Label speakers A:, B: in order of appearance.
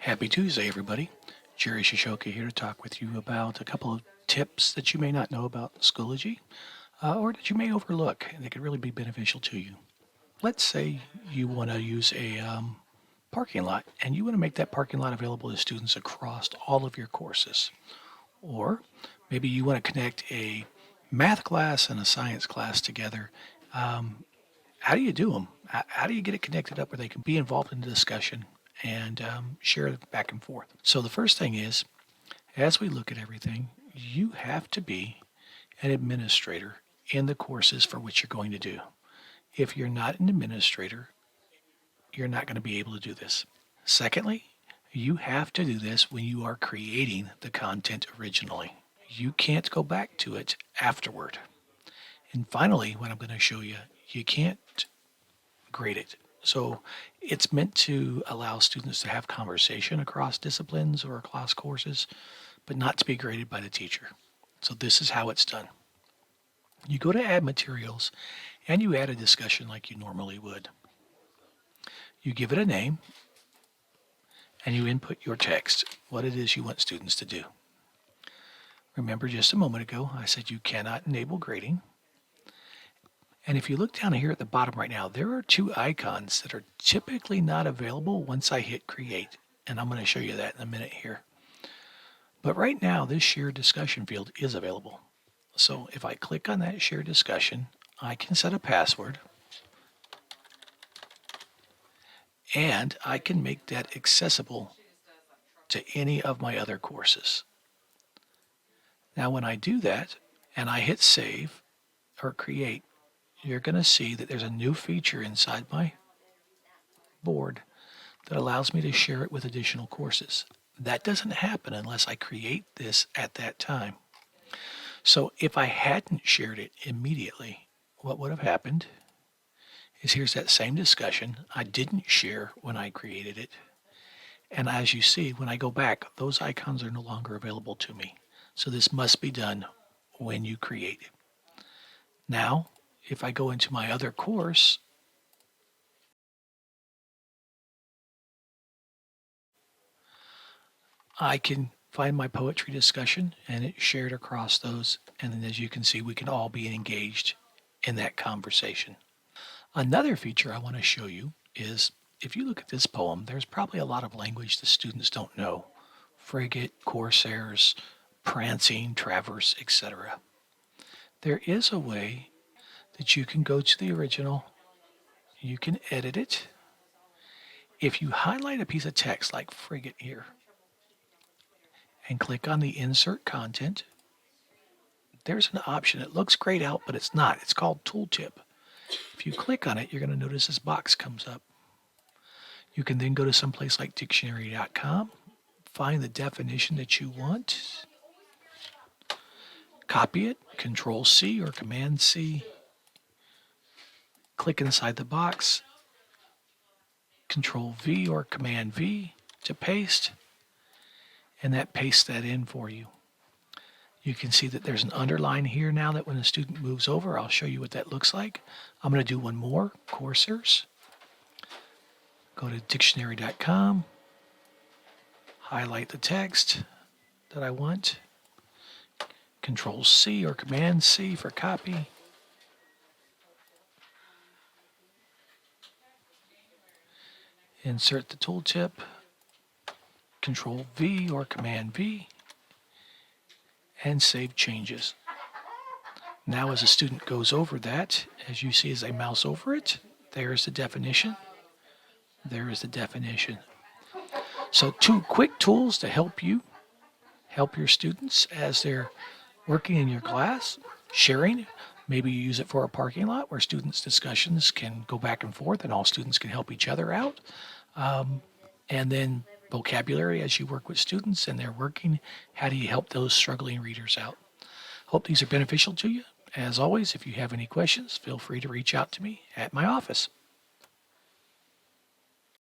A: Happy Tuesday, everybody. Jerry Shishoka here to talk with you about a couple of tips that you may not know about Schoology or that you may overlook and they could really be beneficial to you. Let's say you want to use a parking lot and you want to make that parking lot available to students across all of your courses. Or maybe you want to connect a math class and a science class together. How do you do them? How do you get it connected up where they can be involved in the discussion and share it back and forth? So the first thing is, as we look at everything, you have to be an administrator in the courses for which you're going to do. If you're not an administrator, you're not going to be able to do this. Secondly, you have to do this when you are creating the content originally. You can't go back to it afterward. And finally, what I'm going to show you, you can't grade it. So it's meant to allow students to have conversation across disciplines or across courses, but not to be graded by the teacher. So this is how it's done. You go to add materials and you add a discussion like you normally would. You give it a name and you input your text, what it is you want students to do. Remember just a moment ago, I said you cannot enable grading. And if you look down here at the bottom right now, there are two icons that are typically not available once I hit create. And I'm going to show you that in a minute here. But right now, this shared discussion field is available. So if I click on that shared discussion, I can set a password. And I can make that accessible to any of my other courses. Now when I do that, and I hit save or create, you're going to see that there's a new feature inside my board that allows me to share it with additional courses. That doesn't happen unless I create this at that time. So if I hadn't shared it immediately, what would have happened is here's that same discussion. I didn't share when I created it. And as you see, when I go back, those icons are no longer available to me. So this must be done when you create it. Now, if I go into my other course, I can find my poetry discussion and it's shared across those. And then as you can see, we can all be engaged in that conversation. Another feature I want to show you is if you look at this poem, there's probably a lot of language the students don't know. Frigate, Corsairs, Prancing, Traverse, etc. There is a way that you can go to the original, you can edit it. If you highlight a piece of text like frigate here and click on the insert content, there's an option. It looks grayed out, but it's not. It's called Tooltip. If you click on it, you're going to notice this box comes up. You can then go to someplace like dictionary.com, find the definition that you want, copy it, Control-C or Command-C, click inside the box, Control-V or Command-V to paste, and that pastes that in for you. You can see that there's an underline here now that when a student moves over, I'll show you what that looks like. I'm going to do one more, Coursers. Go to dictionary.com, highlight the text that I want, Control-C or Command-C for copy. Insert the tooltip, Control-V or Command-V, and save changes. Now as a student goes over that, as you see as I mouse over it, there's the definition. There is the definition. So two quick tools to help you, help your students as they're working in your class, sharing. Maybe you use it for a parking lot where students' discussions can go back and forth and all students can help each other out. And then vocabulary as you work with students and they're working, how do you help those struggling readers out? Hope these are beneficial to you. As always, if you have any questions, feel free to reach out to me at my office.